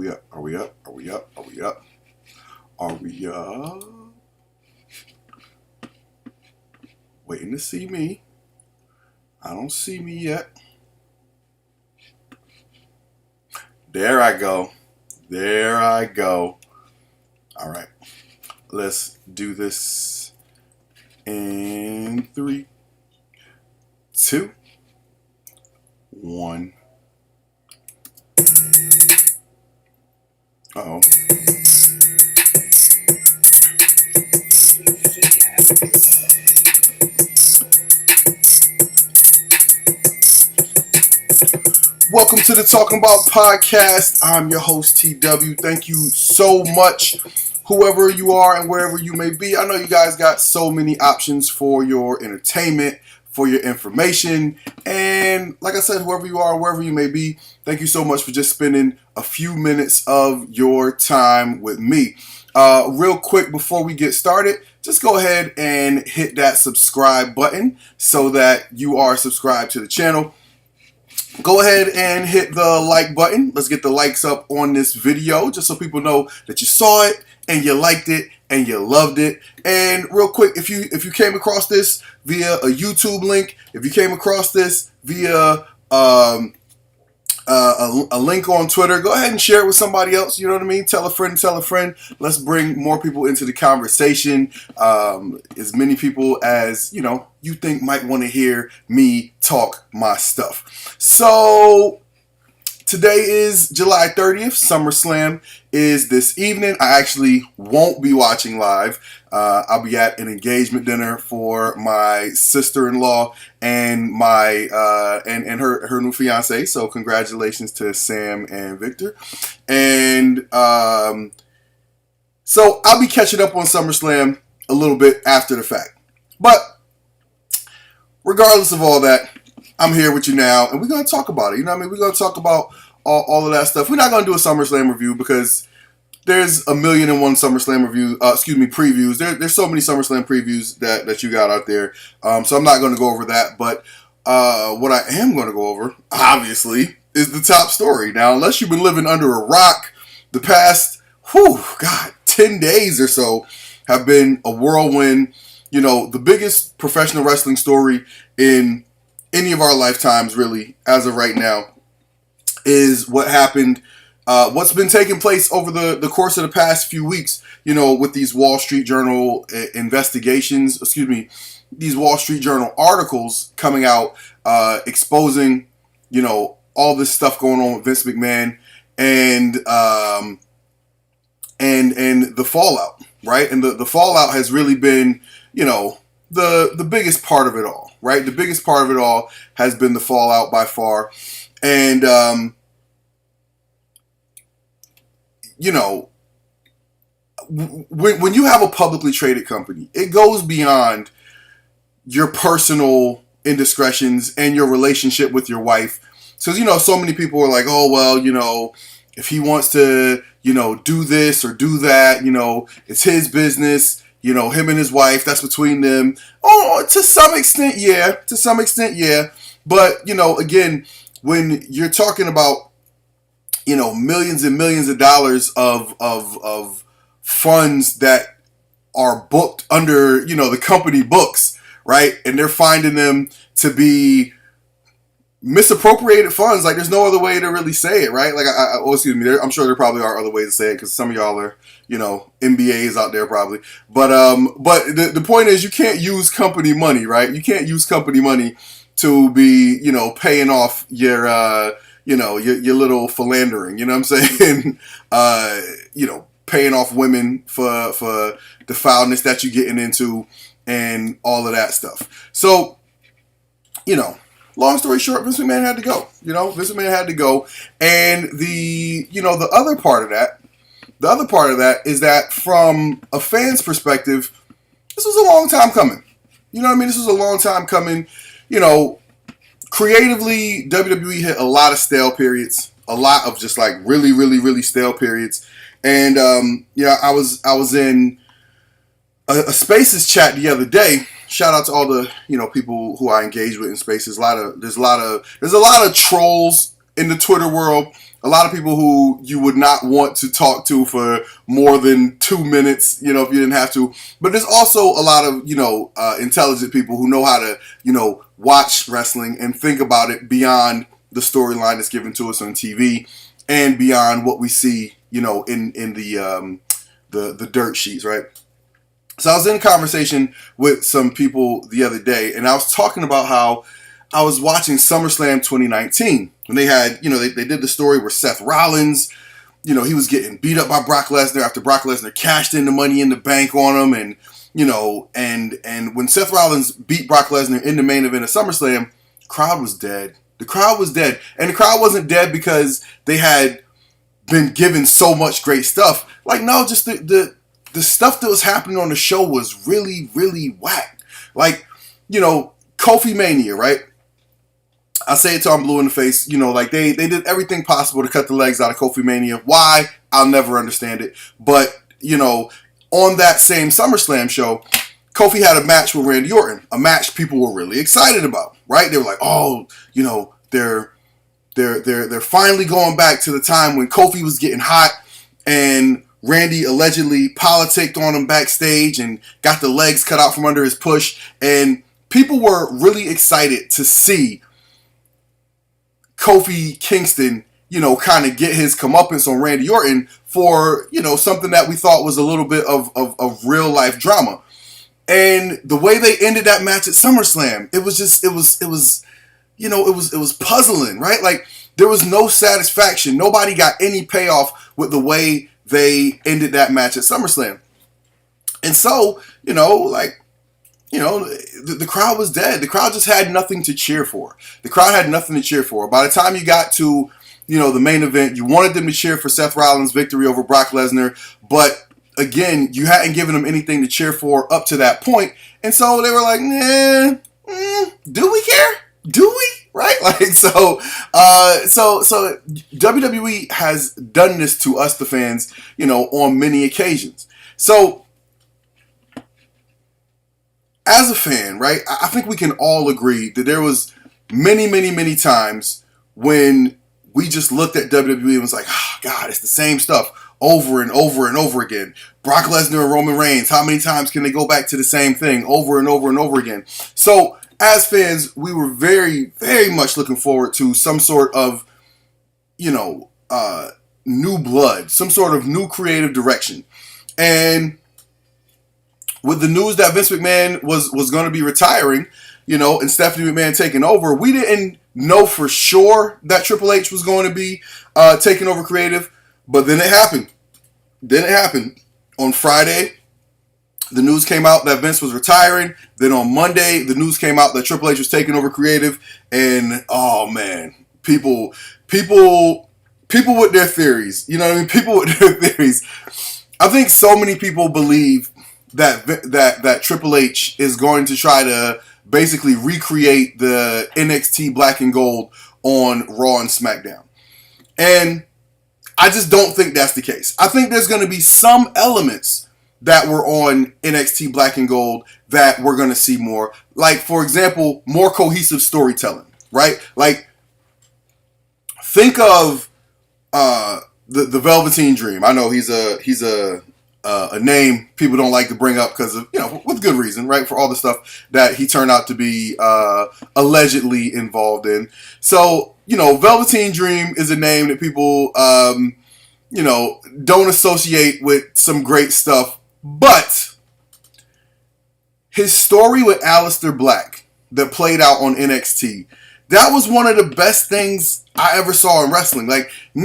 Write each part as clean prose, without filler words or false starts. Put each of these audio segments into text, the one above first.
We up? Are we up? Are we up? Are we up? Are we up? Waiting to see me. I don't see me yet. There I go. There I go. All right. Let's do this in 3, 2, 1. Uh-oh. Welcome to the Talkin Bout Podcast. I'm your host, TW. Thank you so much, whoever you are and wherever you may be. I know you guys got so many options for your entertainment, for your information, and like I said, whoever you are and wherever you may be, thank you so much for just spending a few minutes of your time with me. Real quick before we get started, just go ahead and hit that subscribe button so that you are subscribed to the channel. Go ahead and hit the like button. Let's get the likes up on this video just so people know that you saw it and you liked it and you loved it. And real quick, if you came across this via a YouTube link, if you came across this via a link on Twitter, go ahead and share it with somebody else. You know what I mean? Tell a friend, tell a friend. Let's bring more people into the conversation. As many people as, you think might want to hear me talk my stuff. So today is July 30th. SummerSlam is this evening. I actually won't be watching live. I'll be at an engagement dinner for my sister-in-law and my and her new fiance. So congratulations to Sam and Victor. And so I'll be catching up on SummerSlam a little bit after the fact. But regardless of all that, I'm here with you now, and we're going to talk about it. You know what I mean? We're going to talk about all of that stuff. We're not going to do a SummerSlam review because there's a million and one SummerSlam previews. There's so many SummerSlam previews that you got out there. So I'm not going to go over that. But what I am going to go over, obviously, is the top story. Now, unless you've been living under a rock, the past, 10 days or so have been a whirlwind. The biggest professional wrestling story in any of our lifetimes, really, as of right now, is what happened, what's been taking place over the course of the past few weeks, with these Wall Street Journal these Wall Street Journal articles coming out, exposing, all this stuff going on with Vince McMahon and the fallout, right? And the fallout has really been, the biggest part of it all, right? The biggest part of it all has been the fallout by far. And, when you have a publicly traded company, it goes beyond your personal indiscretions and your relationship with your wife. So, so many people are like, oh, well, if he wants to, do this or do that, it's his business. Him and his wife, that's between them. Oh, to some extent, yeah. But, again, when you're talking about, millions and millions of dollars of funds that are booked under, the company books, right? And they're finding them to be misappropriated funds. Like, there's no other way to really say it, right? Like, I'm sure there probably are other ways to say it because some of y'all are, MBAs out there probably. But the point is, you can't use company money, right? You can't use company money to be, paying off your little philandering, you know what I'm saying? Paying off women for the foulness that you're getting into and all of that stuff. So, long story short, Vince McMahon had to go. Vince McMahon had to go. And the other part of that is that from a fan's perspective, this was a long time coming. This was a long time coming. Creatively, WWE hit a lot of stale periods, a lot of just like really, really, really stale periods. And I was in a Spaces chat the other day. Shout out to all the people who I engage with in Spaces. There's a lot of trolls in the Twitter world. A lot of people who you would not want to talk to for more than 2 minutes, if you didn't have to. But there's also a lot of, intelligent people who know how to, watch wrestling and think about it beyond the storyline that's given to us on TV and beyond what we see, in the dirt sheets, right? So I was in a conversation with some people the other day, and I was talking about how I was watching SummerSlam 2019 when they had, they did the story where Seth Rollins, he was getting beat up by Brock Lesnar after Brock Lesnar cashed in the Money in the Bank on him, and and when Seth Rollins beat Brock Lesnar in the main event of SummerSlam, the crowd was dead. The crowd was dead, and the crowd wasn't dead because they had been given so much great stuff. Like, no, just the stuff that was happening on the show was really, really whack. Like, Kofi Mania, right? I say it till I'm blue in the face. They did everything possible to cut the legs out of Kofi Mania. Why? I'll never understand it. But, on that same SummerSlam show, Kofi had a match with Randy Orton. A match people were really excited about, right? They were like, oh, they're finally going back to the time when Kofi was getting hot and Randy allegedly politicked on him backstage and got the legs cut out from under his push. And people were really excited to see Kofi Kingston, kind of get his comeuppance on Randy Orton for, something that we thought was a little bit of real life drama. And the way they ended that match at SummerSlam, it was puzzling, right? Like, there was no satisfaction. Nobody got any payoff with the way they ended that match at SummerSlam. And so, the crowd was dead. The crowd just had nothing to cheer for. The crowd had nothing to cheer for. By the time you got to, the main event, you wanted them to cheer for Seth Rollins' victory over Brock Lesnar. But again, you hadn't given them anything to cheer for up to that point. And so they were like, do we care? Do we? Right? So WWE has done this to us, the fans, on many occasions. So, as a fan, right, I think we can all agree that there was many, many, many times when we just looked at WWE and was like, oh, God, it's the same stuff over and over and over again. Brock Lesnar and Roman Reigns, how many times can they go back to the same thing over and over and over again? So, as fans, we were very, very much looking forward to some sort of, new blood, some sort of new creative direction. And with the news that Vince McMahon was going to be retiring, and Stephanie McMahon taking over, we didn't know for sure that Triple H was going to be taking over creative, but then it happened. On Friday, the news came out that Vince was retiring. Then on Monday, the news came out that Triple H was taking over creative. And, oh, man, people with their theories. You know what I mean? People with their theories. I think so many people believe that Triple H is going to try to basically recreate the NXT Black and Gold on Raw and SmackDown. And I just don't think that's the case. I think there's going to be some elements that were on NXT Black and Gold that we're going to see more. Like, for example, more cohesive storytelling, right? Like, think of the Velveteen Dream. I know he's a name people don't like to bring up because of, with good reason, right? For all the stuff that he turned out to be allegedly involved in. So, Velveteen Dream is a name that people, don't associate with some great stuff. But his story with Aleister Black that played out on NXT, that was one of the best things I ever saw in wrestling. Like, it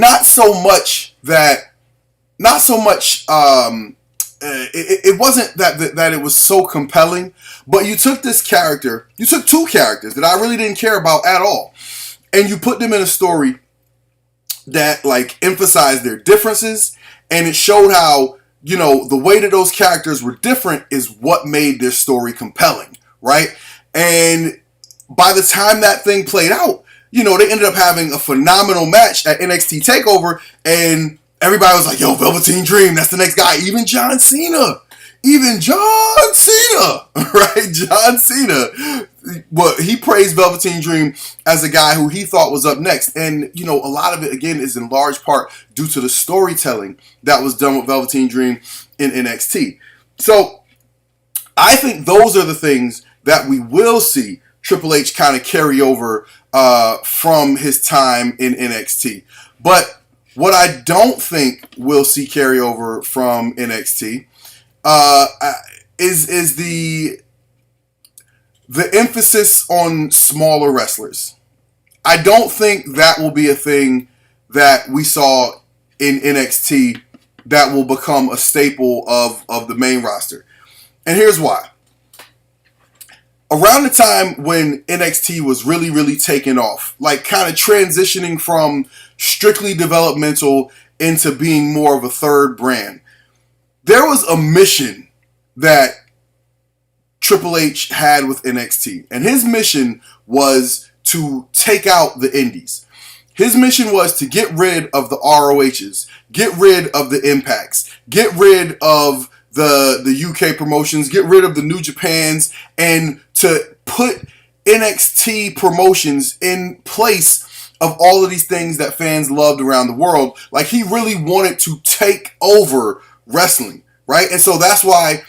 wasn't that it was so compelling, but you took two characters that I really didn't care about at all, and you put them in a story that, like, emphasized their differences, and it showed how, the way that those characters were different is what made their story compelling, right? And by the time that thing played out, they ended up having a phenomenal match at NXT TakeOver, and everybody was like, yo, Velveteen Dream, that's the next guy. Even John Cena, right? John Cena he praised Velveteen Dream as a guy who he thought was up next. And, you know, a lot of it, again, is in large part due to the storytelling that was done with Velveteen Dream in NXT. So I think those are the things that we will see Triple H kind of carry over from his time in NXT. But what I don't think we'll see carry over from NXT is the emphasis on smaller wrestlers. I don't think that will be a thing that we saw in NXT that will become a staple of the main roster. And here's why. Around the time when NXT was really, really taking off, like kind of transitioning from strictly developmental into being more of a third brand, there was a mission that Triple H had with NXT. And his mission was to take out the indies. His mission was to get rid of the ROHs, get rid of the Impacts, get rid of the UK promotions, get rid of the New Japans, and to put NXT promotions in place of all of these things that fans loved around the world. Like, he really wanted to take over wrestling, right? And so that's why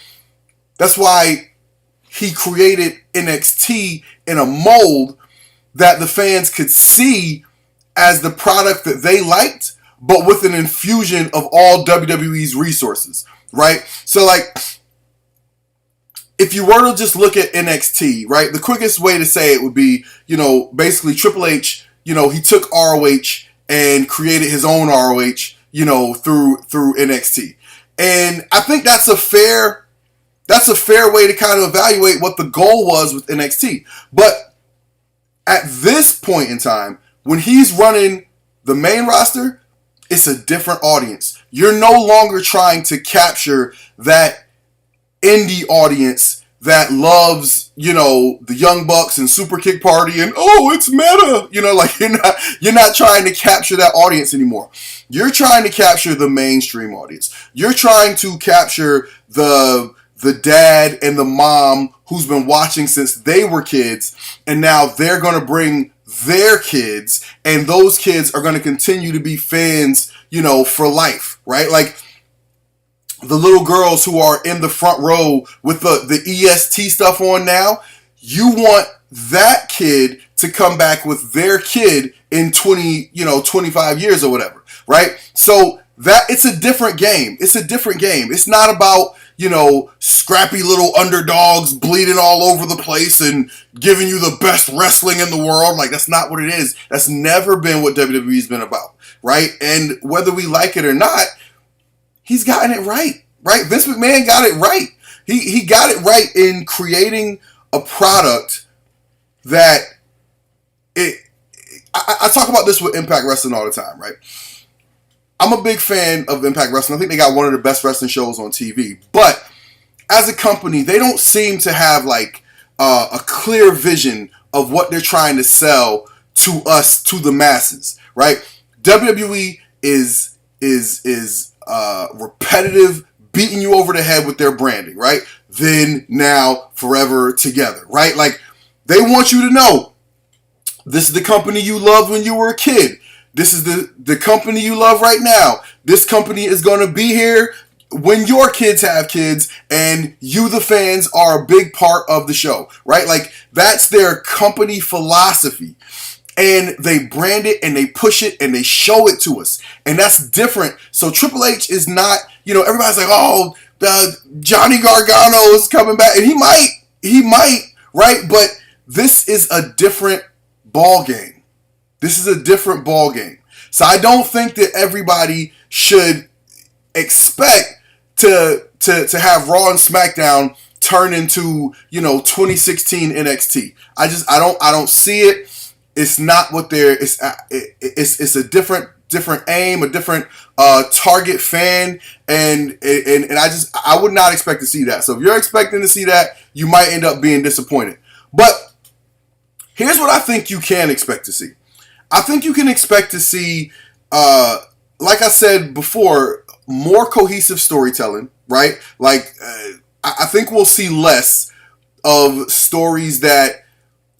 he created NXT in a mold that the fans could see as the product that they liked, but with an infusion of all WWE's resources, right? So, like, if you were to just look at NXT, right, the quickest way to say it would be, you know, basically Triple H, you know, he took ROH and created his own ROH, you know, through NXT. And I think that's a fair way to kind of evaluate what the goal was with NXT. But at this point in time, when he's running the main roster, it's a different audience. You're no longer trying to capture that indie audience that loves, you know, the Young Bucks and Super Kick Party and, oh, it's meta. You know, like, you're not trying to capture that audience anymore. You're trying to capture the mainstream audience. You're trying to capture the dad and the mom who's been watching since they were kids, and now they're going to bring their kids, and those kids are going to continue to be fans, you know, for life, right? Like, the little girls who are in the front row with the EST stuff on now, you want that kid to come back with their kid in 25 years or whatever, right? So that it's a different game. It's a different game. It's not about, you know, scrappy little underdogs bleeding all over the place and giving you the best wrestling in the world. Like, that's not what it is. That's never been what WWE's been about, right? And whether we like it or not, he's gotten it right, right? Vince McMahon got it right. He got it right in creating a product that I talk about this with Impact Wrestling all the time, right? I'm a big fan of Impact Wrestling. I think they got one of the best wrestling shows on TV. But as a company, they don't seem to have like a clear vision of what they're trying to sell to us, to the masses, right? WWE is repetitive, beating you over the head with their branding, right? Then, now, forever, together, right? Like, they want you to know, this is the company you loved when you were a kid. This is the company you love right now. This company is going to be here when your kids have kids, and you, the fans, are a big part of the show, right? Like, that's their company philosophy. And they brand it, and they push it, and they show it to us. And that's different. So Triple H is not, you know, everybody's like, oh, Johnny Gargano is coming back. And he might, right? But this is a different ball game. This is a different ball game. So I don't think that everybody should expect to have Raw and SmackDown turn into, you know, 2016 NXT. I don't see it. It's not what they're. It's a different aim, a different target fan, and I would not expect to see that. So if you're expecting to see that, you might end up being disappointed. But here's what I think you can expect to see. I think you can expect to see, like I said before, more cohesive storytelling, right? Like, I think we'll see less of stories that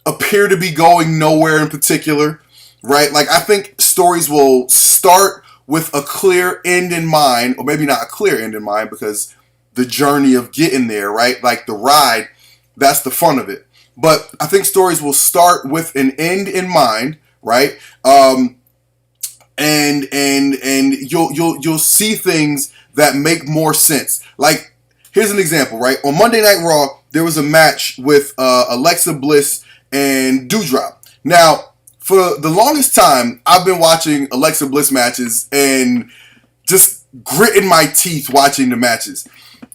appear to be going nowhere in particular, right? Like, I think stories will start with a clear end in mind, or maybe not a clear end in mind, because the journey of getting there, right? Like the ride, that's the fun of it. But I think stories will start with an end in mind, right? And you'll see things that make more sense. Like, here's an example, right? On Monday Night Raw, there was a match with Alexa Bliss and Doudrop. Now, for the longest time, I've been watching Alexa Bliss matches and just gritting my teeth watching the matches.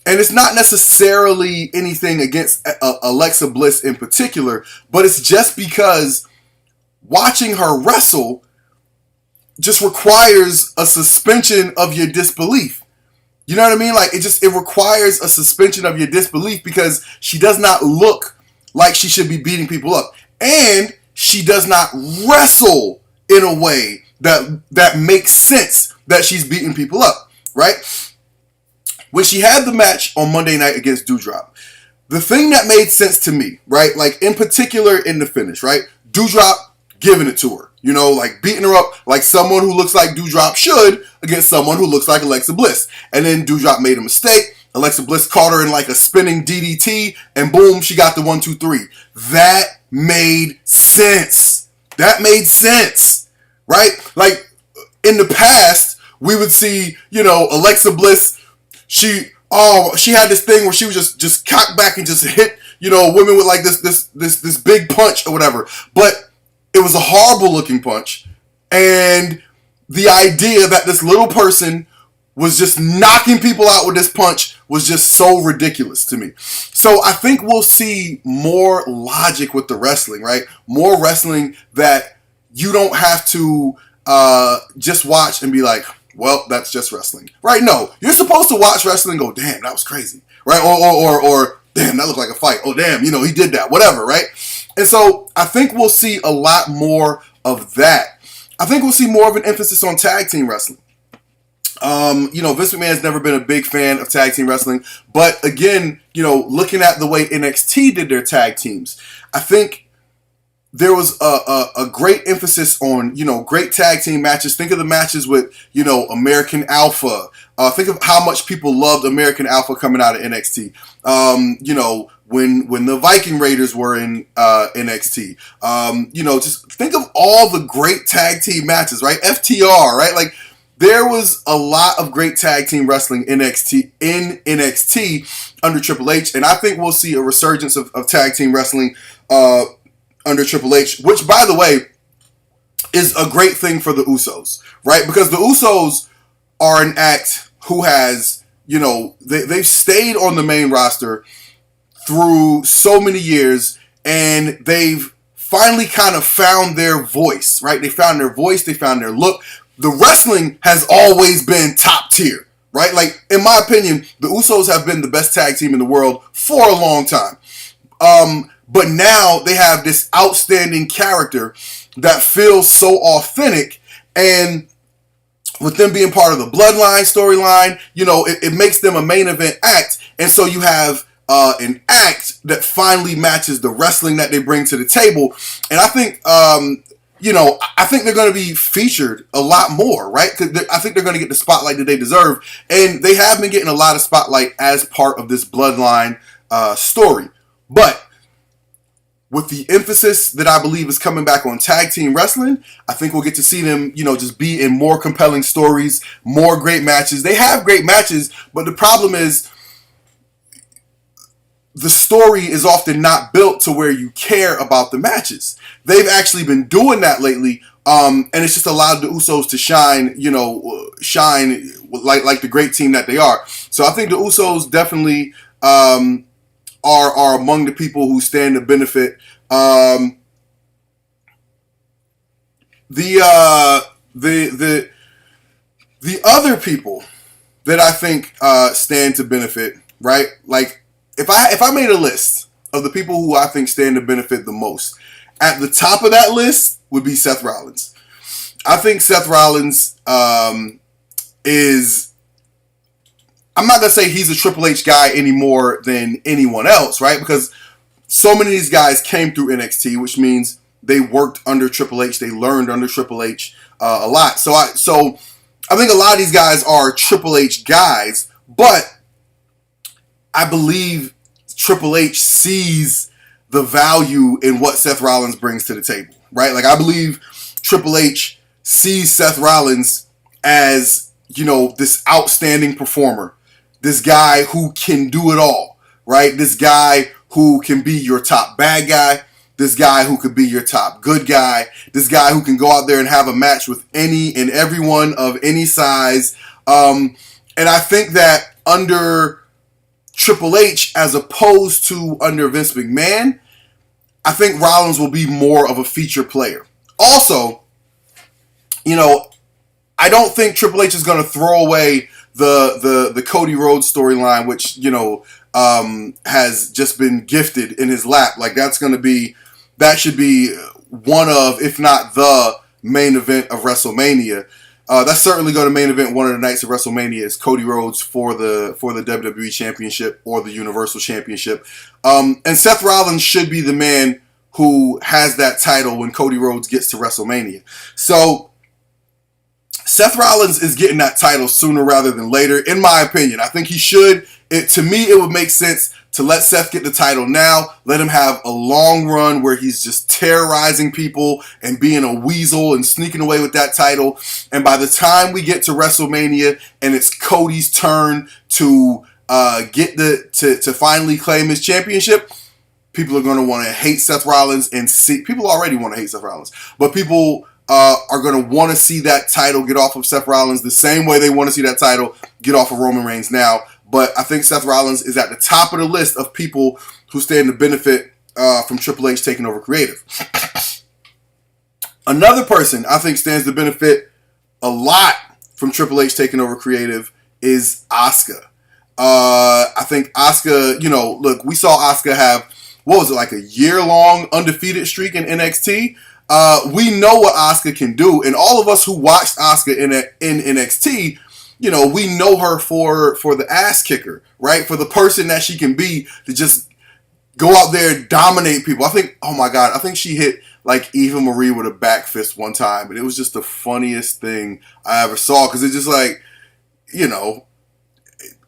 And it's not necessarily anything against Alexa Bliss in particular, but it's just because watching her wrestle just requires a suspension of your disbelief. You know what I mean? Like, it requires a suspension of your disbelief because she does not look like she should be beating people up. And she does not wrestle in a way that makes sense that she's beating people up, right? When she had the match on Monday night against Doudrop, the thing that made sense to me, right? Like, in particular in the finish, right? Doudrop giving it to her. You know, like beating her up like someone who looks like Doudrop should against someone who looks like Alexa Bliss. And then Doudrop made a mistake. Alexa Bliss caught her in like a spinning DDT. And boom, she got the 1, 2, 3. That made sense. That made sense. Right? Like, in the past, we would see, you know, Alexa Bliss, she had this thing where she would just cock back and just hit, you know, women with like this big punch or whatever. But it was a horrible looking punch. And the idea that this little person was just knocking people out with this punch was just so ridiculous to me. So I think we'll see more logic with the wrestling, right? More wrestling that you don't have to just watch and be like, well, that's just wrestling. Right? No. You're supposed to watch wrestling and go, damn, that was crazy. Right? Or damn, that looked like a fight. Oh, damn, you know, he did that. Whatever, right? And so I think we'll see a lot more of that. I think we'll see more of an emphasis on tag team wrestling. You know, Vince McMahon's never been a big fan of tag team wrestling. But again, you know, looking at the way NXT did their tag teams, I think there was a great emphasis on, you know, great tag team matches. Think of the matches with, you know, American Alpha. Think of how much people loved American Alpha coming out of NXT. You know, when the Viking Raiders were in NXT. You know, just think of all the great tag team matches, right? FTR, right? Like, there was a lot of great tag team wrestling in NXT under Triple H, and I think we'll see a resurgence of tag team wrestling under Triple H, which, by the way, is a great thing for the Usos, right? Because the Usos are an act who has, you know, they've stayed on the main roster through so many years, and they've finally kind of found their voice, right? They found their voice, they found their look. The wrestling has always been top tier, right? Like, in my opinion, the Usos have been the best tag team in the world for a long time. But now they have this outstanding character that feels so authentic, and with them being part of the Bloodline storyline, you know, it makes them a main event act, and so you have an act that finally matches the wrestling that they bring to the table. And I think, you know, I think they're going to be featured a lot more, right? Because I think they're going to get the spotlight that they deserve, and they have been getting a lot of spotlight as part of this Bloodline story. But with the emphasis that I believe is coming back on tag team wrestling, I think we'll get to see them, you know, just be in more compelling stories, more great matches. They have great matches, but the problem is the story is often not built to where you care about the matches. They've actually been doing that lately, and it's just allowed the Usos to shine, you know, shine like the great team that they are. So I think the Usos definitely are among the people who stand to benefit. The other people that I think stand to benefit, right? Like, if I made a list of the people who I think stand to benefit the most, at the top of that list would be Seth Rollins. I think Seth Rollins is, I'm not going to say he's a Triple H guy any more than anyone else, right? Because so many of these guys came through NXT, which means they worked under Triple H. They learned under Triple H a lot. So I think a lot of these guys are Triple H guys, but I believe Triple H sees the value in what Seth Rollins brings to the table, right? Like, I believe Triple H sees Seth Rollins as, this outstanding performer, this guy who can do it all, right? This guy who can be your top bad guy, this guy who could be your top good guy, this guy who can go out there and have a match with any and everyone of any size. And I think that under Triple H, as opposed to under Vince McMahon, I think Rollins will be more of a feature player. Also, I don't think Triple H is going to throw away the Cody Rhodes storyline, which, has just been gifted in his lap. Like, that should be one of, if not the main event of WrestleMania. That's certainly going to main event one of the nights of WrestleMania is Cody Rhodes for the WWE Championship or the Universal Championship. And Seth Rollins should be the man who has that title when Cody Rhodes gets to WrestleMania. So Seth Rollins is getting that title sooner rather than later, in my opinion. I think he should. To me, it would make sense to let Seth get the title now, let him have a long run where he's just terrorizing people and being a weasel and sneaking away with that title. And by the time we get to WrestleMania and it's Cody's turn to to finally claim his championship, people are going to want to hate Seth Rollins and see. People already want to hate Seth Rollins, but people are going to want to see that title get off of Seth Rollins the same way they want to see that title get off of Roman Reigns now. But I think Seth Rollins is at the top of the list of people who stand to benefit from Triple H taking over creative. Another person I think stands to benefit a lot from Triple H taking over creative is Asuka. I think Asuka, look, we saw Asuka have, like a year-long undefeated streak in NXT. We know what Asuka can do, and all of us who watched Asuka in NXT, we know her for the ass kicker, right? For the person that she can be to just go out there and dominate people. I think she hit like Eva Marie with a back fist one time, and it was just the funniest thing I ever saw, because it's just like,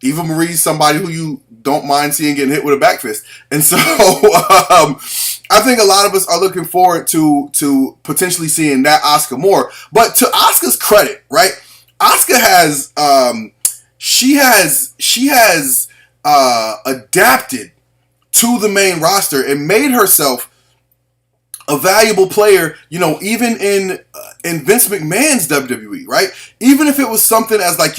Eva Marie's somebody who you don't mind seeing getting hit with a back fist. And so I think a lot of us are looking forward to potentially seeing that Asuka more. But to Asuka's credit, right? Asuka has she has adapted to the main roster and made herself a valuable player, even in Vince McMahon's WWE, right? Even if it was something as like,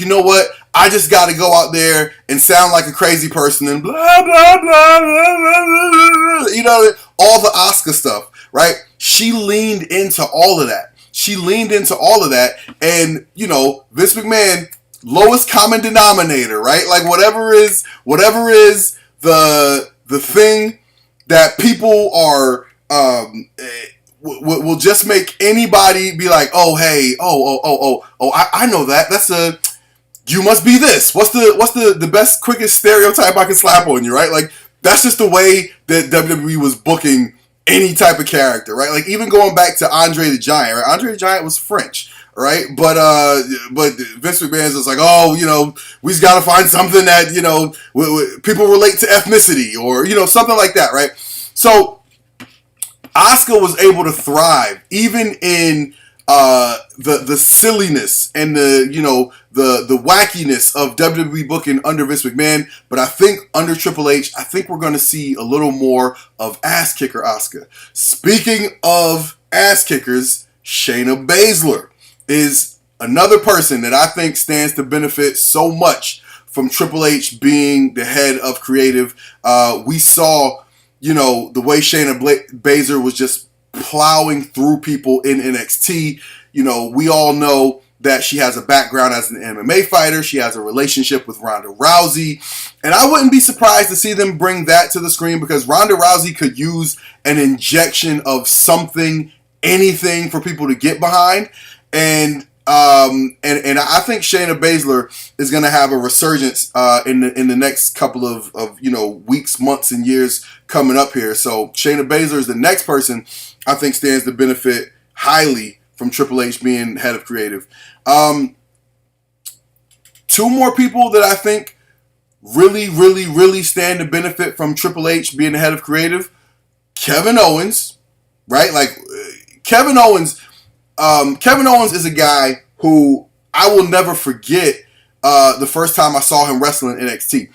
I just got to go out there and sound like a crazy person and blah, blah, blah, blah, blah, blah, all the Asuka stuff, right? She leaned into all of that. And, Vince McMahon, lowest common denominator, right? Like whatever is the thing that people are, will just make anybody be like, oh, hey, I know that. That's you must be this. What's the best, quickest stereotype I can slap on you, right? Like, that's just the way that WWE was booking any type of character, right? Like, even going back to Andre the Giant, right? Andre the Giant was French, right? But Vince McMahon's just like, we just got to find something that, people relate to ethnicity or, something like that, right? So Asuka was able to thrive even in the silliness and the wackiness of WWE booking under Vince McMahon, but I think under Triple H, I think we're going to see a little more of ass kicker Asuka. Speaking of ass kickers, Shayna Baszler is another person that I think stands to benefit so much from Triple H being the head of creative. We saw, the way Shayna Baszler was just plowing through people in NXT. We all know that she has a background as an MMA fighter. She has a relationship with Ronda Rousey. And I wouldn't be surprised to see them bring that to the screen, because Ronda Rousey could use an injection of something, anything for people to get behind. And And I think Shayna Baszler is going to have a resurgence in the next couple of weeks, months, and years coming up here. So Shayna Baszler is the next person I think stands to benefit highly from Triple H being head of creative. Two more people that I think really, really, really stand to benefit from Triple H being the head of creative. Kevin Owens, right? Like Kevin Owens is a guy who I will never forget the first time I saw him wrestling in NXT.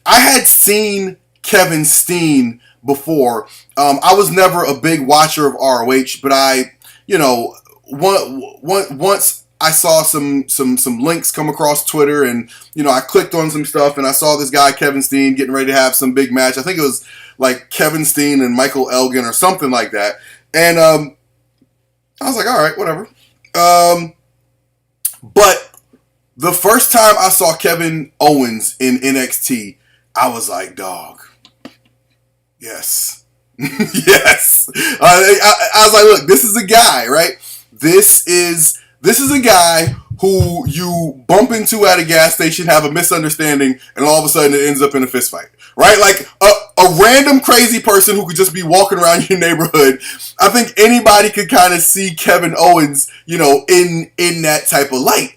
I had seen Kevin Steen before. I was never a big watcher of ROH, but once I saw some links come across Twitter, and I clicked on some stuff, and I saw this guy Kevin Steen getting ready to have some big match. I think it was like Kevin Steen and Michael Elgin or something like that. And I was like, all right, whatever. But the first time I saw Kevin Owens in NXT, I was like, dog, yes. Yes. I was like, look, this is a guy, right? This is a guy who you bump into at a gas station, have a misunderstanding, and all of a sudden it ends up in a fist fight, right? Like a random crazy person who could just be walking around your neighborhood. I think anybody could kind of see Kevin Owens, in that type of light.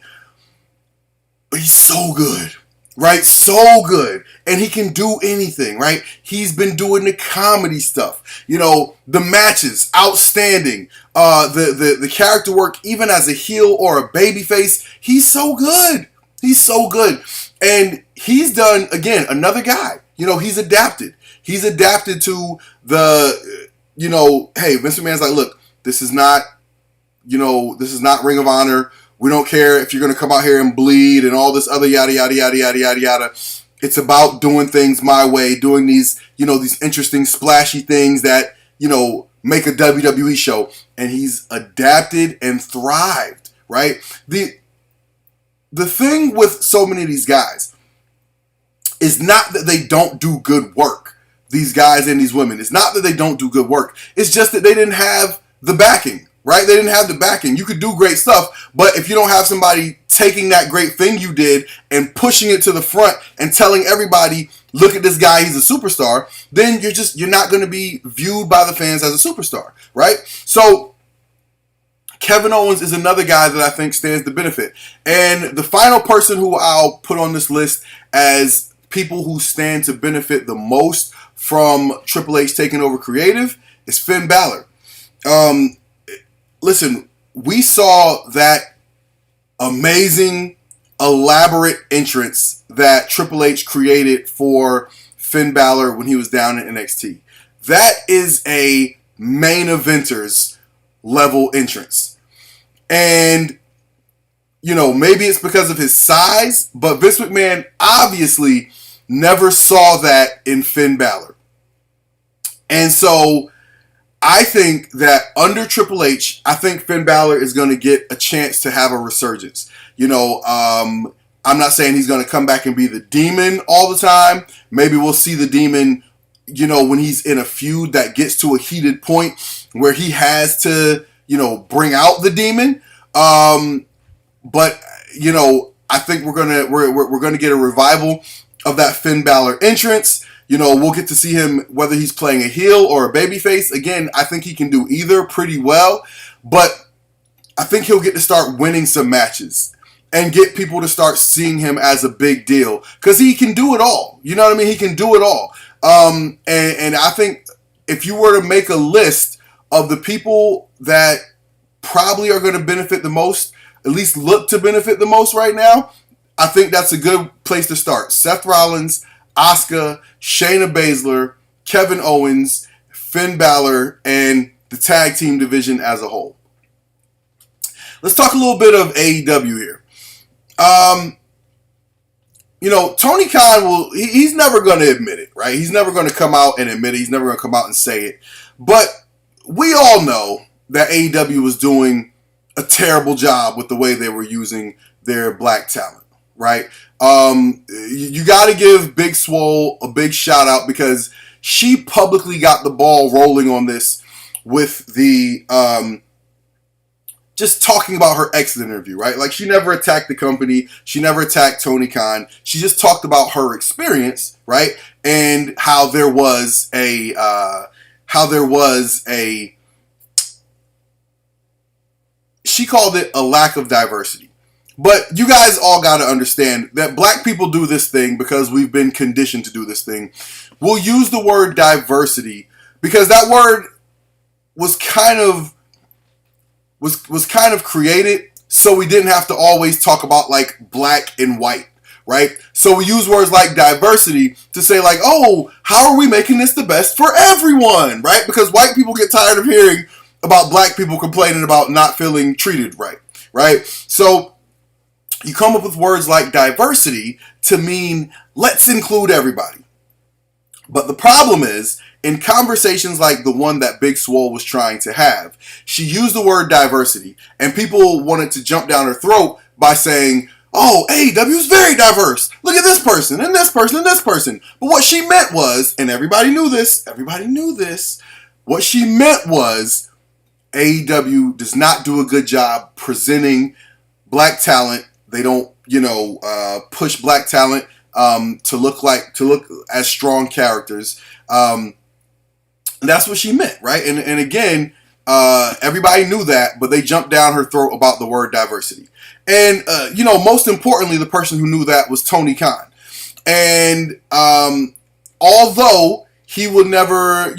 But he's so good, right? So good. And he can do anything, right? He's been doing the comedy stuff. The matches, outstanding. The character work, even as a heel or a babyface, he's so good. He's so good. And he's done, again, another guy. He's adapted. He's adapted to the, hey, Vince McMahon's like, look, this is not Ring of Honor. We don't care if you're going to come out here and bleed and all this other yada, yada, yada, yada, yada, yada. It's about doing things my way, doing these, these interesting, splashy things that, make a WWE show. And he's adapted and thrived, right? The thing with so many of these guys is not that they don't do good work. These guys and these women. It's not that they don't do good work. It's just that they didn't have the backing, right? They didn't have the backing. You could do great stuff, but if you don't have somebody taking that great thing you did and pushing it to the front and telling everybody, look at this guy, he's a superstar, then you're not going to be viewed by the fans as a superstar, right? So Kevin Owens is another guy that I think stands to benefit. And the final person who I'll put on this list as people who stand to benefit the most from Triple H taking over creative is Finn Balor. Listen, we saw that amazing, elaborate entrance that Triple H created for Finn Balor when he was down in NXT. That is a main eventers level entrance. And, maybe it's because of his size, but Vince McMahon obviously never saw that in Finn Balor. And so I think that under Triple H, I think Finn Balor is going to get a chance to have a resurgence. I'm not saying he's going to come back and be the Demon all the time. Maybe we'll see the Demon, when he's in a feud that gets to a heated point where he has to, bring out the Demon. But I think we're gonna get a revival of that Finn Balor entrance. We'll get to see him whether he's playing a heel or a babyface. Again, I think he can do either pretty well, but I think he'll get to start winning some matches and get people to start seeing him as a big deal because he can do it all. You know what I mean? He can do it all. And I think if you were to make a list of the people that probably are going to benefit the most, at least look to benefit the most right now, I think that's a good place to start. Seth Rollins, Asuka, Shayna Baszler, Kevin Owens, Finn Balor, and the tag team division as a whole. Let's talk a little bit of AEW here. Tony Khan he's never going to admit it, right? He's never going to come out and admit it. He's never going to come out and say it. But we all know that AEW was doing a terrible job with the way they were using their black talent, right? You got to give Big Swole a big shout out because she publicly got the ball rolling on this with the just talking about her exit interview, right? Like, she never attacked the company. She never attacked Tony Khan. She just talked about her experience, right? And how there was a she called it a lack of diversity. But you guys all got to understand that black people do this thing because we've been conditioned to do this thing. We'll use the word diversity because that word was kind of created so we didn't have to always talk about like black and white, right? So we use words like diversity to say like, oh, how are we making this the best for everyone, right? Because white people get tired of hearing about black people complaining about not feeling treated right, right? So you come up with words like diversity to mean let's include everybody. But the problem is, in conversations like the one that Big Swole was trying to have, she used the word diversity, and people wanted to jump down her throat by saying, oh, AEW is very diverse. Look at this person, and this person, and this person. But what she meant was, and everybody knew this, what she meant was, AEW does not do a good job presenting black talent. They don't, push black talent to look as strong characters. That's what she meant, right? And again, everybody knew that, but they jumped down her throat about the word diversity. And most importantly, the person who knew that was Tony Khan. And although he would never,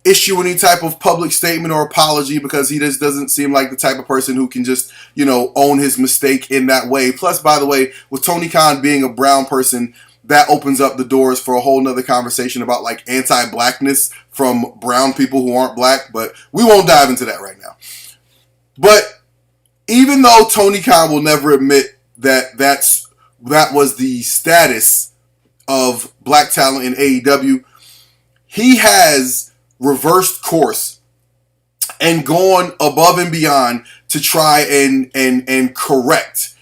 issue any type of public statement or apology because he just doesn't seem like the type of person who can just, own his mistake in that way. Plus, by the way, with Tony Khan being a brown person, that opens up the doors for a whole nother conversation about like anti-blackness from brown people who aren't black, but we won't dive into that right now. But even though Tony Khan will never admit that that was the status of black talent in AEW, he has reversed course and gone above and beyond to try and correct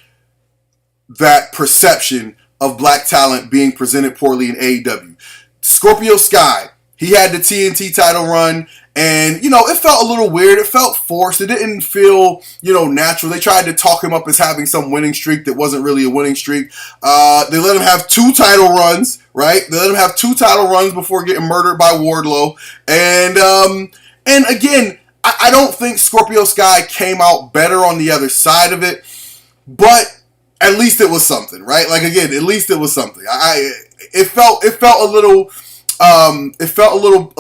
that perception of black talent being presented poorly in AEW. Scorpio Sky, he had the TNT title run, and it felt a little weird. It felt forced. It didn't feel natural. They tried to talk him up as having some winning streak that wasn't really a winning streak. They let him have 2 title runs, right? They let him have 2 title runs before getting murdered by Wardlow. And again, I don't think Scorpio Sky came out better on the other side of it, but at least it was something, right? Like, again, at least it was something. It felt a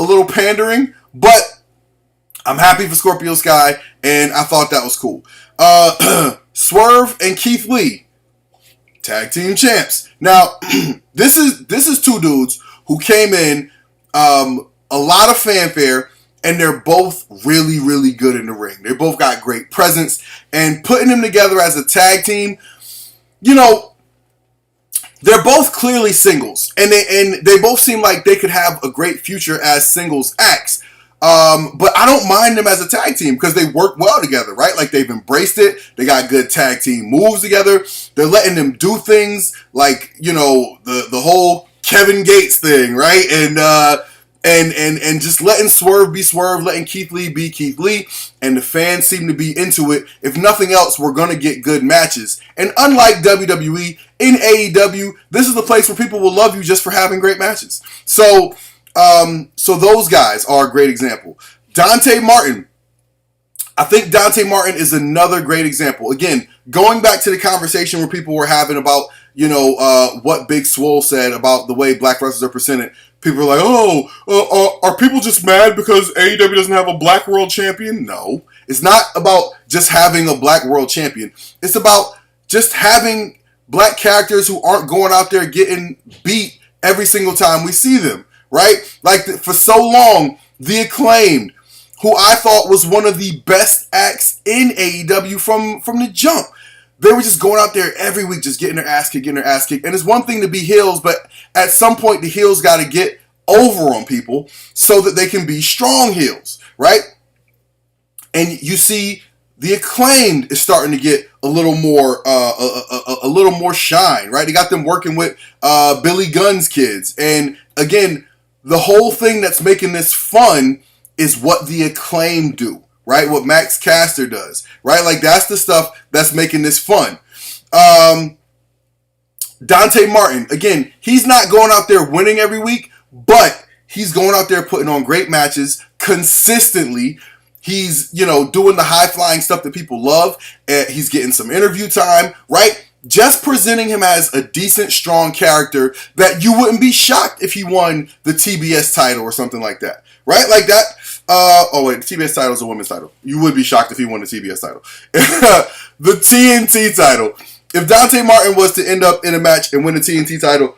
little pandering, but I'm happy for Scorpio Sky, and I thought that was cool. Swerve and Keith Lee, tag team champs. Now, this is 2 dudes who came in a lot of fanfare, and they're both really, really good in the ring. They both got great presence, and putting them together as a tag team, they're both clearly singles, and they both seem like they could have a great future as singles acts. But I don't mind them as a tag team because they work well together, right? Like, they've embraced it. They got good tag team moves together. They're letting them do things like, the whole Kevin Gates thing, right? And just letting Swerve be Swerve, letting Keith Lee be Keith Lee, and the fans seem to be into it. If nothing else, we're going to get good matches. And unlike WWE, in AEW, this is the place where people will love you just for having great matches. So those guys are a great example. Dante Martin. I think Dante Martin is another great example. Again, going back to the conversation where people were having about, what Big Swole said about the way black wrestlers are presented. People are like, are people just mad because AEW doesn't have a black world champion? No. It's not about just having a black world champion. It's about just having black characters who aren't going out there getting beat every single time we see them, right? Like, for so long, The Acclaimed, who I thought was one of the best acts in AEW from the jump. They were just going out there every week, just getting their ass kicked. And it's one thing to be heels, but at some point, the heels got to get over on people so that they can be strong heels, right? And you see, The Acclaimed is starting to get a little more shine, right? They got them working with Billy Gunn's kids, and again, the whole thing that's making this fun is what The Acclaimed do, right? What Max Caster does, right? Like, that's the stuff that's making this fun. Dante Martin, again, he's not going out there winning every week, but he's going out there putting on great matches consistently. He's, doing the high-flying stuff that people love. He's getting some interview time, right? Just presenting him as a decent, strong character that you wouldn't be shocked if he won the TBS title or something like that, right? Like that. The TBS title is a women's title. You would be shocked if he won the TBS title. The TNT title. If Dante Martin was to end up in a match and win the TNT title,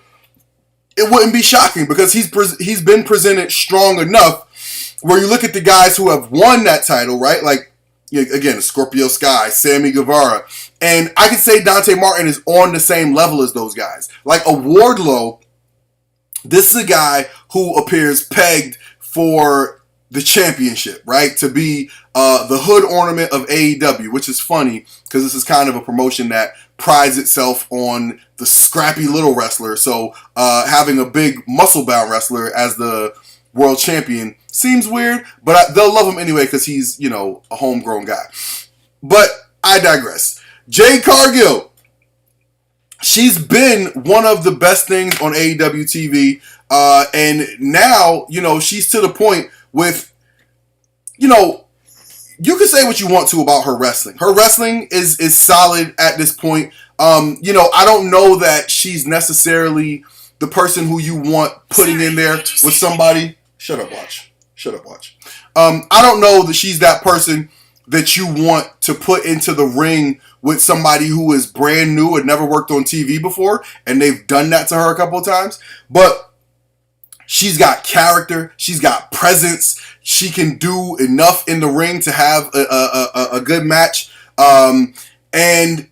it wouldn't be shocking because he's been presented strong enough where you look at the guys who have won that title, right? Like, again, Scorpio Sky, Sammy Guevara. And I could say Dante Martin is on the same level as those guys. Like a Wardlow, this is a guy who appears pegged for the championship, right? To be the hood ornament of AEW, which is funny because this is kind of a promotion that prides itself on the scrappy little wrestler. So having a big muscle-bound wrestler as the world champion seems weird, but they'll love him anyway because he's, a homegrown guy. But I digress. Jade Cargill. She's been one of the best things on AEW TV. And now, she's to the point with, you can say what you want to about her wrestling. Her wrestling is solid at this point. I don't know that she's necessarily the person who you want putting in there with somebody. Shut up, watch. I don't know that she's that person that you want to put into the ring with somebody who is brand new and never worked on TV before, and they've done that to her a couple of times. But she's got character. She's got presence. She can do enough in the ring to have a good match. And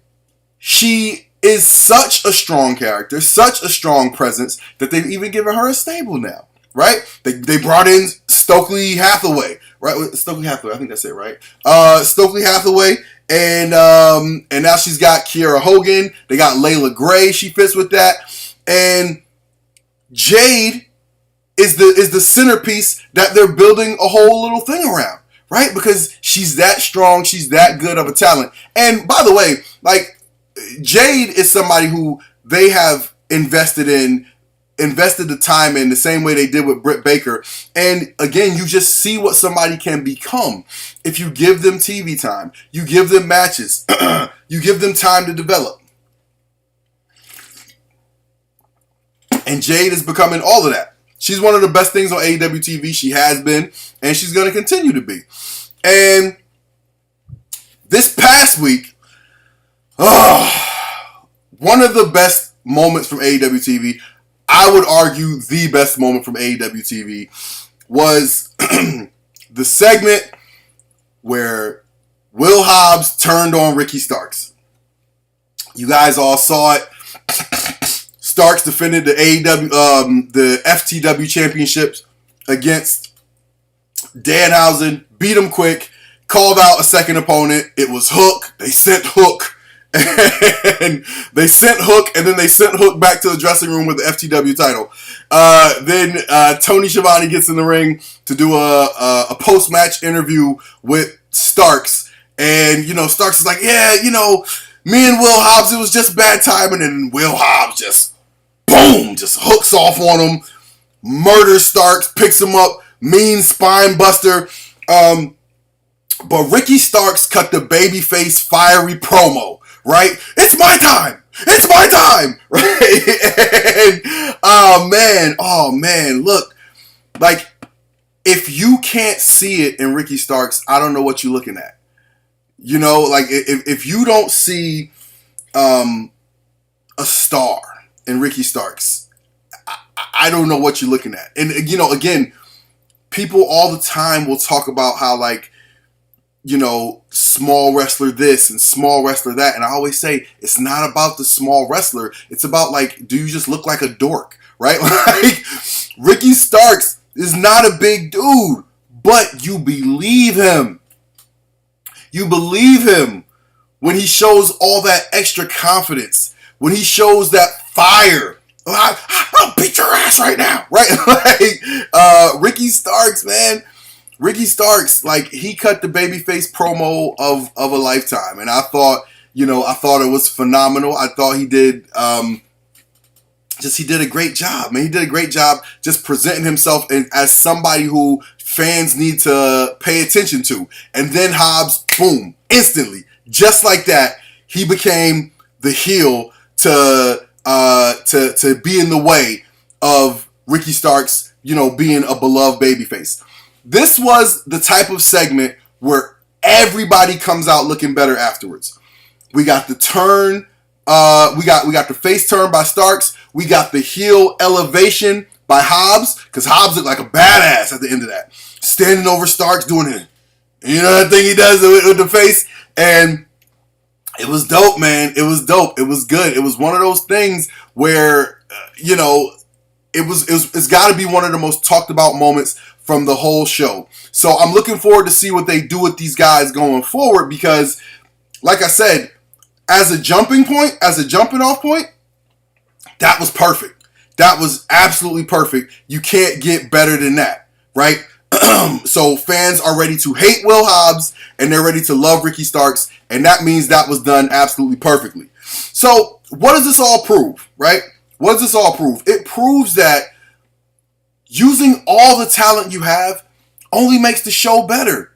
she is such a strong character, such a strong presence, that they've even given her a stable now, right? They brought in Stokely Hathaway, right? Stokely Hathaway, I think that's it, right? Stokely Hathaway, and now she's got Kiera Hogan. They got Layla Gray. She fits with that. And Jade is the centerpiece that they're building a whole little thing around, right? Because she's that strong, she's that good of a talent. And by the way, like, Jade is somebody who they have invested the time in the same way they did with Britt Baker. And again, you just see what somebody can become if you give them TV time, you give them matches, you give them time to develop. And Jade is becoming all of that. She's one of the best things on AEW TV. She has been, and she's going to continue to be. And this past week, one of the best moments from AEW TV, I would argue the best moment from AEW TV, was the segment where Will Hobbs turned on Ricky Starks. You guys all saw it. Starks defended the the FTW championships against Danhausen, beat him quick, called out a second opponent. It was Hook. They sent Hook. And they sent Hook, and then they sent Hook back to the dressing room with the FTW title. Then Tony Schiavone gets in the ring to do a post-match interview with Starks. And, Starks is like, yeah, me and Will Hobbs, it was just bad timing. And Will Hobbs just, boom, just hooks off on him, murders Starks, picks him up, mean spine buster. But Ricky Starks cut the babyface fiery promo. Right? It's my time! It's my time! Right? And, oh man, look. Like, if you can't see it in Ricky Starks, I don't know what you're looking at. Like, if you don't see a star in Ricky Starks, I don't know what you're looking at. And, again, people all the time will talk about how, like, small wrestler this and small wrestler that. And I always say, it's not about the small wrestler. It's about, like, do you just look like a dork, right? Like, Ricky Starks is not a big dude, but you believe him. You believe him when he shows all that extra confidence, when he shows that fire. I'll beat your ass right now, right? Like, Ricky Starks, man. Ricky Starks, like, he cut the babyface promo of a lifetime, and I thought it was phenomenal. I thought he did he did a great job, man. He did a great job just presenting himself as somebody who fans need to pay attention to. And then Hobbs, boom, instantly, just like that, he became the heel to be in the way of Ricky Starks, being a beloved babyface. This was the type of segment where everybody comes out looking better afterwards. We got the turn, we got the face turn by Starks. We got the heel elevation by Hobbs, because Hobbs looked like a badass at the end of that, standing over Starks doing it. That thing he does with the face, and it was dope, man. It was dope. It was good. It was one of those things where it's got to be one of the most talked about moments from the whole show. So I'm looking forward to see what they do with these guys going forward, because, like I said, as a jumping off point, that was perfect. That was absolutely perfect. You can't get better than that, right? So fans are ready to hate Will Hobbs, and they're ready to love Ricky Starks, and that means that was done absolutely perfectly. So what does this all prove, right? What does this all prove? It proves that using all the talent you have only makes the show better.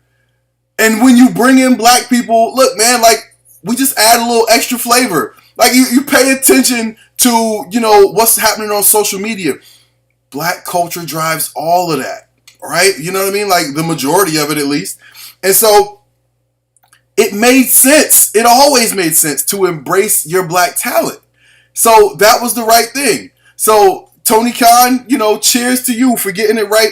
And when you bring in black people, look, man, like, we just add a little extra flavor. Like, you pay attention to, what's happening on social media. Black culture drives all of that, right? You know what I mean? Like, the majority of it, at least. And so it made sense. It always made sense to embrace your black talent. So that was the right thing. So Tony Khan, cheers to you for getting it right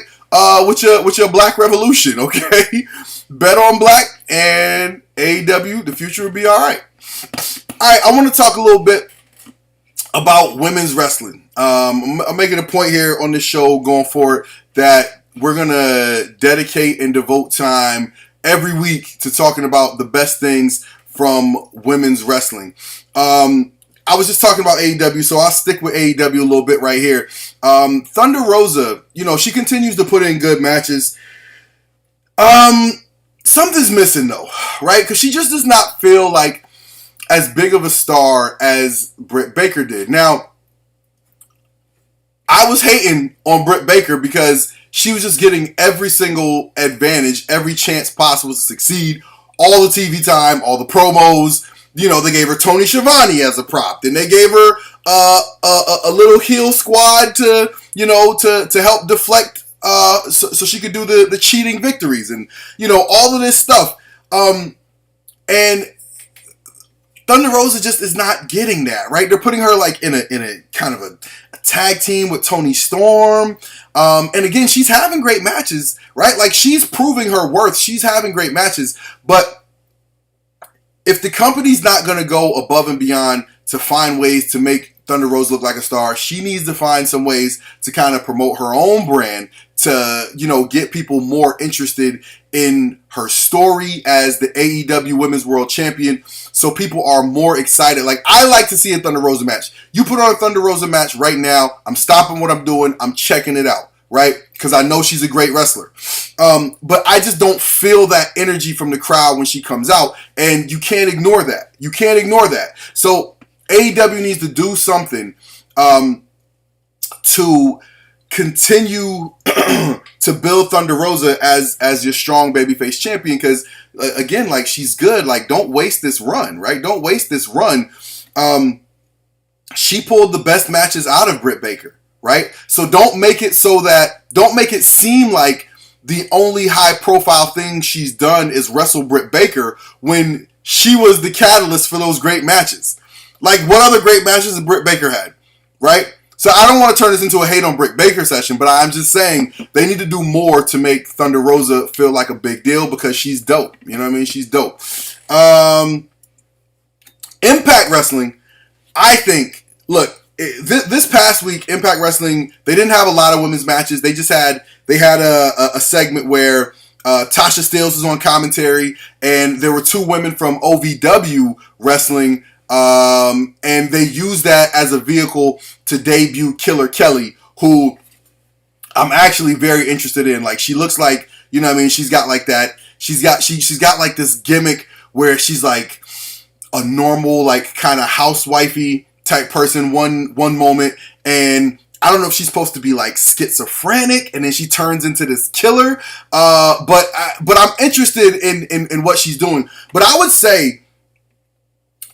with your black revolution, okay? Bet on black, and AEW, the future will be all right. All right, I want to talk a little bit about women's wrestling. I'm making a point here on this show going forward that we're going to dedicate and devote time every week to talking about the best things from women's wrestling. I was just talking about AEW, so I'll stick with AEW a little bit right here. Thunder Rosa, she continues to put in good matches. Something's missing, though, right? Because she just does not feel like as big of a star as Britt Baker did. Now, I was hating on Britt Baker because she was just getting every single advantage, every chance possible to succeed, all the TV time, all the promos. They gave her Tony Schiavone as a prop. Then they gave her a little heel squad to help deflect, so she could do the cheating victories and all of this stuff. And Thunder Rosa just is not getting that, right? They're putting her like in a kind of a tag team with Toni Storm. And again, she's having great matches, right? Like, she's proving her worth. She's having great matches, but if the company's not going to go above and beyond to find ways to make Thunder Rosa look like a star, she needs to find some ways to kind of promote her own brand to, get people more interested in her story as the AEW Women's World Champion, so people are more excited. Like, I like to see a Thunder Rosa match. You put on a Thunder Rosa match right now, I'm stopping what I'm doing, I'm checking it out, right? Because I know she's a great wrestler. But I just don't feel that energy from the crowd when she comes out, and you can't ignore that. You can't ignore that. So AEW needs to do something to continue to build Thunder Rosa as your strong babyface champion, because again, like, she's good. Like, don't waste this run, right? Don't waste this run. She pulled the best matches out of Britt Baker, right? So don't make it seem like the only high profile thing she's done is wrestle Britt Baker, when she was the catalyst for those great matches. Like, what other great matches has Britt Baker had, right? So I don't want to turn this into a hate on Britt Baker session, but I'm just saying they need to do more to make Thunder Rosa feel like a big deal, because she's dope. You know what I mean? She's dope. Impact Wrestling, I think, look, this past week, Impact Wrestling, they didn't have a lot of women's matches. They had a segment where Tasha Steelz was on commentary, and there were two women from OVW wrestling, and they used that as a vehicle to debut Killer Kelly, who I'm actually very interested in. Like, she looks like, You know what I mean? She's got like that. She's got like this gimmick where she's like a normal, like kind of housewifey type person one moment, and I don't know if she's supposed to be like schizophrenic, and then she turns into this killer. But I'm interested in what she's doing. But I would say,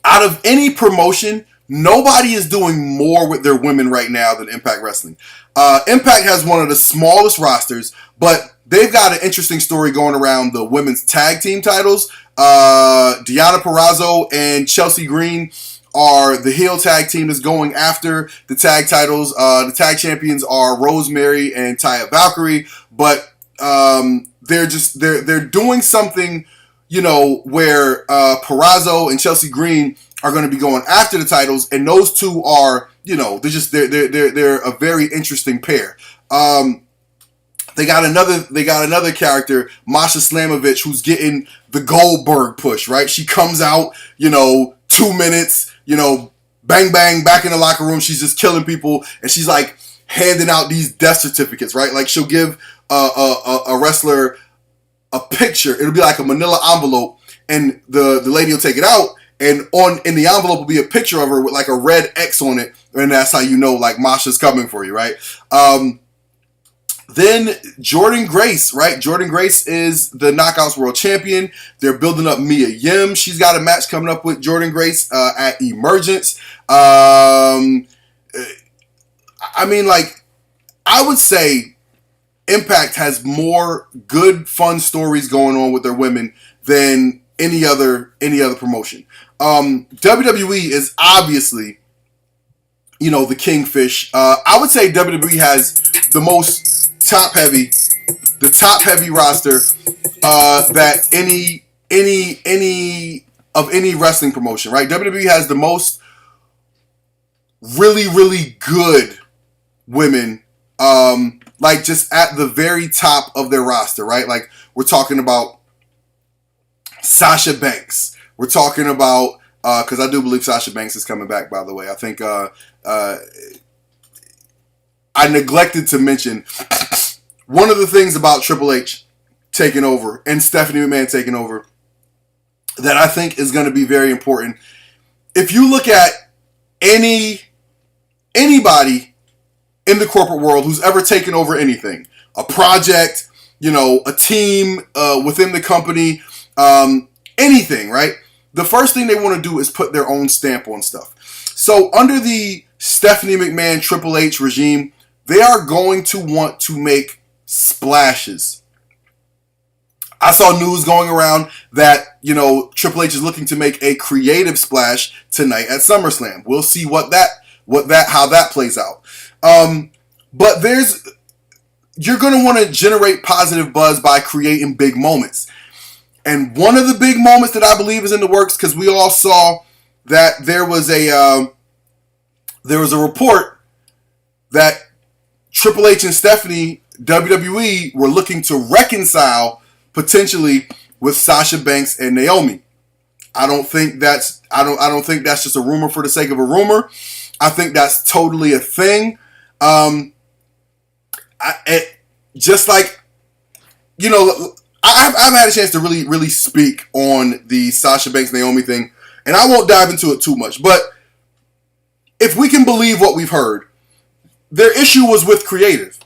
out of any promotion, nobody is doing more with their women right now than Impact Wrestling. Impact has one of the smallest rosters, but they've got an interesting story going around the women's tag team titles. Deonna Purrazzo and Chelsea Green are the heel tag team that's going after the tag titles. The tag champions are Rosemary and Taya Valkyrie, but they're doing something, you know, where Purrazzo and Chelsea Green are going to be going after the titles, and those two are, you know, they're a very interesting pair. They got another character, Masha Slamovich, who's getting the Goldberg push, right? She comes out, you know, 2 minutes, you know, bang, bang, back in the locker room. She's just killing people, and she's like handing out these death certificates, right? Like she'll give a wrestler a picture. It'll be like a manila envelope, and the lady will take it out, and in the envelope will be a picture of her with like a red X on it, and that's how you know like Masha's coming for you, right? Then Jordynne Grace, right? Jordynne Grace is the Knockouts World Champion. They're building up Mia Yim. She's got a match coming up with Jordynne Grace at Emergence. I mean, like, I would say Impact has more good, fun stories going on with their women than any other promotion. WWE is obviously, you know, the kingfish. I would say WWE has the most top heavy roster that any wrestling promotion, right? WWE has the most really, really good women, like just at the very top of their roster, right? Like we're talking about Sasha Banks. We're talking about, because I do believe Sasha Banks is coming back, by the way. I think I neglected to mention one of the things about Triple H taking over and Stephanie McMahon taking over that I think is going to be very important. If you look at anybody in the corporate world who's ever taken over anything, a project, you know, a team within the company, anything, right? The first thing they want to do is put their own stamp on stuff. So under the Stephanie McMahon Triple H regime, they are going to want to make splashes. I saw news going around that, you know, Triple H is looking to make a creative splash tonight at SummerSlam. We'll see how that plays out. But you're going to want to generate positive buzz by creating big moments. And one of the big moments that I believe is in the works, because we all saw that there was a report that Triple H and Stephanie, WWE, were looking to reconcile potentially with Sasha Banks and Naomi. I don't think that's just a rumor for the sake of a rumor. I think that's totally a thing. Just like, you know, I've had a chance to really, really speak on the Sasha Banks Naomi thing, and I won't dive into it too much. But if we can believe what we've heard, their issue was with creative.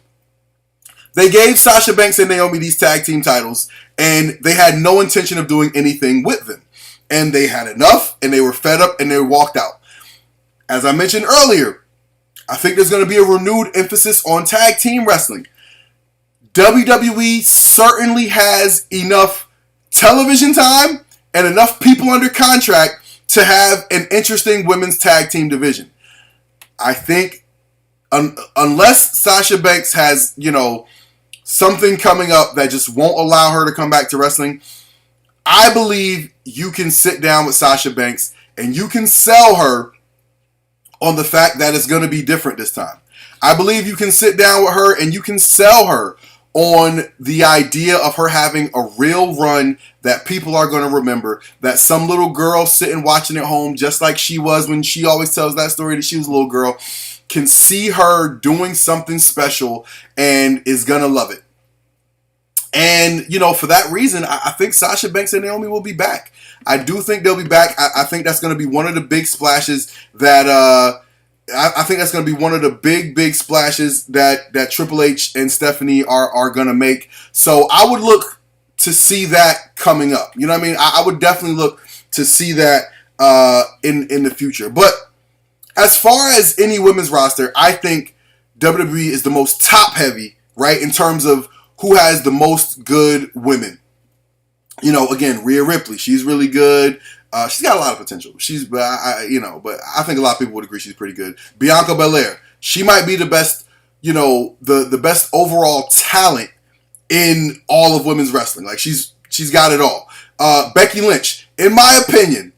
They gave Sasha Banks and Naomi these tag team titles, and they had no intention of doing anything with them. And they had enough, and they were fed up, and they walked out. As I mentioned earlier, I think there's going to be a renewed emphasis on tag team wrestling. WWE certainly has enough television time and enough people under contract to have an interesting women's tag team division. I think unless Sasha Banks has, you know, something coming up that just won't allow her to come back to wrestling, I believe you can sit down with Sasha Banks and you can sell her on the fact that it's going to be different this time. I believe you can sit down with her and you can sell her on the idea of her having a real run that people are going to remember, that some little girl sitting watching at home, just like she was when she always tells that story that she was a little girl, can see her doing something special and is going to love it. And, for that reason, I think Sasha Banks and Naomi will be back. I do think they'll be back. I think that's going to be one of the big splashes that, I think that's going to be one of the big splashes that Triple H and Stephanie are going to make. So I would look to see that coming up. You know what I mean? I would definitely look to see that in the future. But as far as any women's roster, I think WWE is the most top-heavy, right, in terms of who has the most good women. Again, Rhea Ripley, she's really good. She's got a lot of potential. But I think a lot of people would agree she's pretty good. Bianca Belair, she might be the best, the best overall talent in all of women's wrestling. Like she's got it all. Becky Lynch, in my opinion,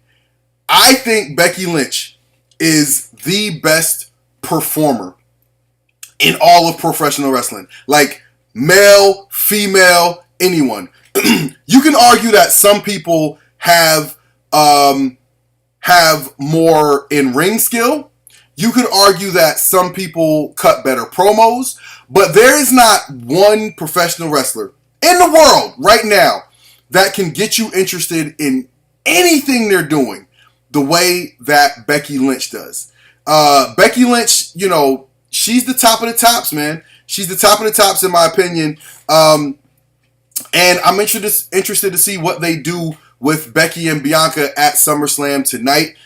I think Becky Lynch is the best performer in all of professional wrestling. Like male, female, anyone. You can argue that some people have more in-ring skill. You could argue that some people cut better promos, but there is not one professional wrestler in the world right now that can get you interested in anything they're doing the way that Becky Lynch does. Becky Lynch, she's the top of the tops, man. She's the top of the tops in my opinion. And I'm interested to see what they do with Becky and Bianca at SummerSlam tonight.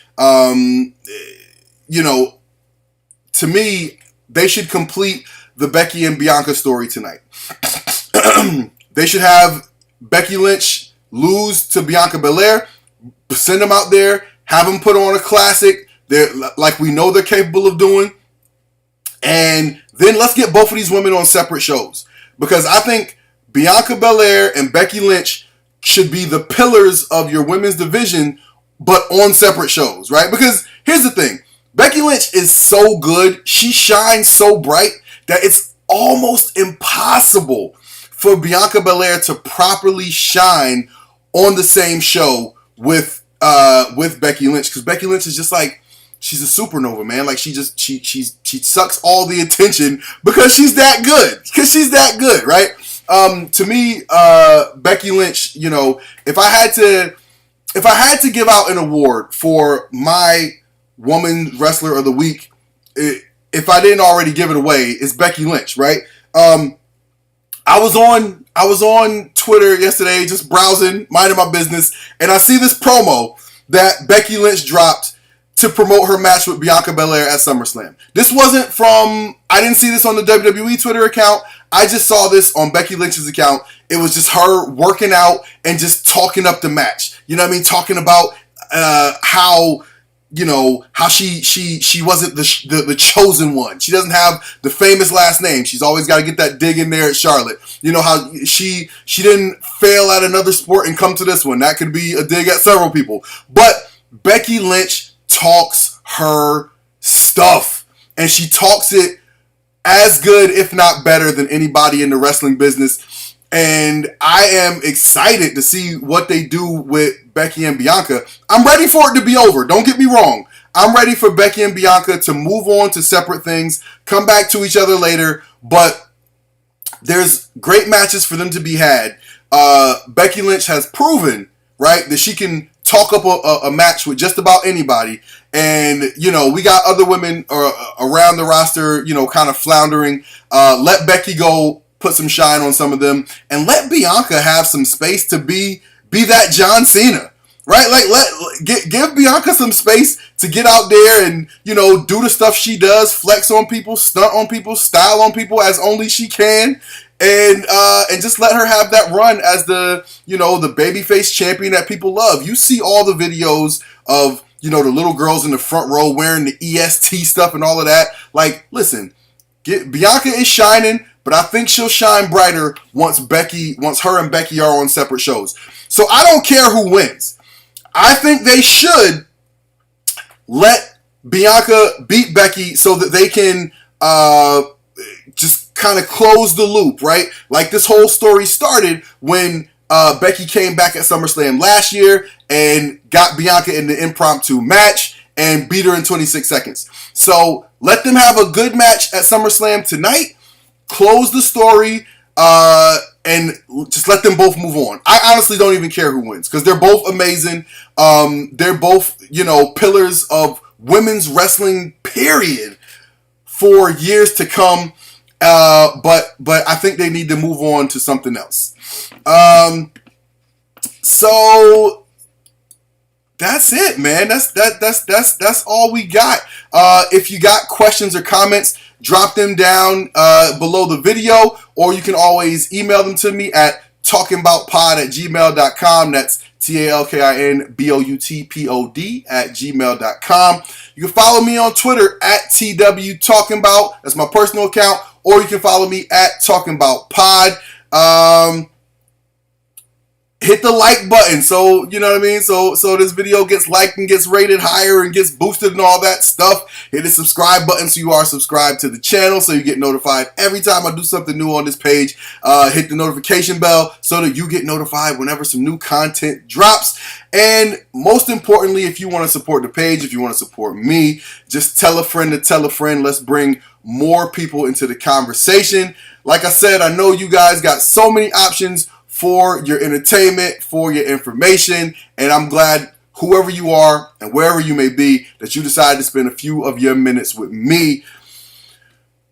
To me, they should complete the Becky and Bianca story tonight. They should have Becky Lynch lose to Bianca Belair, send them out there, have them put on a classic, like we know they're capable of doing, and then let's get both of these women on separate shows. Because I think Bianca Belair and Becky Lynch should be the pillars of your women's division, but on separate shows, right? Because here's the thing. Becky Lynch is so good, she shines so bright, that it's almost impossible for Bianca Belair to properly shine on the same show with Becky Lynch. Because Becky Lynch is just like, she's a supernova, man. Like she sucks all the attention because she's that good. Because she's that good, right? To me, Becky Lynch, if I had to give out an award for my woman wrestler of the week, if I didn't already give it away, it's Becky Lynch, right? I was on Twitter yesterday, just browsing, minding my business, and I see this promo that Becky Lynch dropped to promote her match with Bianca Belair at SummerSlam. This wasn't I didn't see this on the WWE Twitter account. I just saw this on Becky Lynch's account. It was just her working out and just talking up the match. You know what I mean? Talking about how she wasn't the chosen one. She doesn't have the famous last name. She's always got to get that dig in there at Charlotte. You know how she didn't fail at another sport and come to this one. That could be a dig at several people. But Becky Lynch talks her stuff, and she talks it as good, if not better, than anybody in the wrestling business. And I am excited to see what they do with Becky and Bianca. I'm ready for it to be over. Don't get me wrong. I'm ready for Becky and Bianca to move on to separate things, come back to each other later, but there's great matches for them to be had. Becky Lynch has proven, right, that she can talk up a match with just about anybody. And, we got other women around the roster, kind of floundering. Let Becky go put some shine on some of them, and let Bianca have some space to be that John Cena, right? Like give Bianca some space to get out there and, do the stuff she does, flex on people, stunt on people, style on people as only she can. And just let her have that run as the babyface champion that people love. You see all the videos of, the little girls in the front row wearing the EST stuff and all of that. Like, listen, Bianca is shining, but I think she'll shine brighter once her and Becky are on separate shows. So I don't care who wins. I think they should let Bianca beat Becky so that they can just kind of close the loop, right? Like this whole story started when Becky came back at SummerSlam last year and got Bianca in the impromptu match and beat her in 26 seconds. So let them have a good match at SummerSlam tonight. Close the story. and just let them both move on. I honestly don't even care who wins because they're both amazing. They're both, pillars of women's wrestling, period, for years to come. But I think they need to move on to something else. So that's it, man. That's all we got. If you got questions or comments, drop them down below the video, or you can always email them to me at talkinboutpod@gmail.com. That's talkinboutpod@gmail.com. You can follow me on Twitter at TW Talkinbout. That's my personal account. Or you can follow me at Talkin Bout Pod. Hit the like button, so you know what I mean. So this video gets liked and gets rated higher and gets boosted and all that stuff. Hit the subscribe button so you are subscribed to the channel, so you get notified every time I do something new on this page. Hit the notification bell so that you get notified whenever some new content drops. And most importantly, if you want to support the page, if you want to support me, just tell a friend to tell a friend. Let's bring more people into the conversation. Like I said, I know you guys got so many options for your entertainment, for your information, and I'm glad whoever you are and wherever you may be that you decided to spend a few of your minutes with me.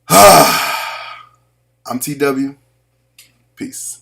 I'm TW. Peace.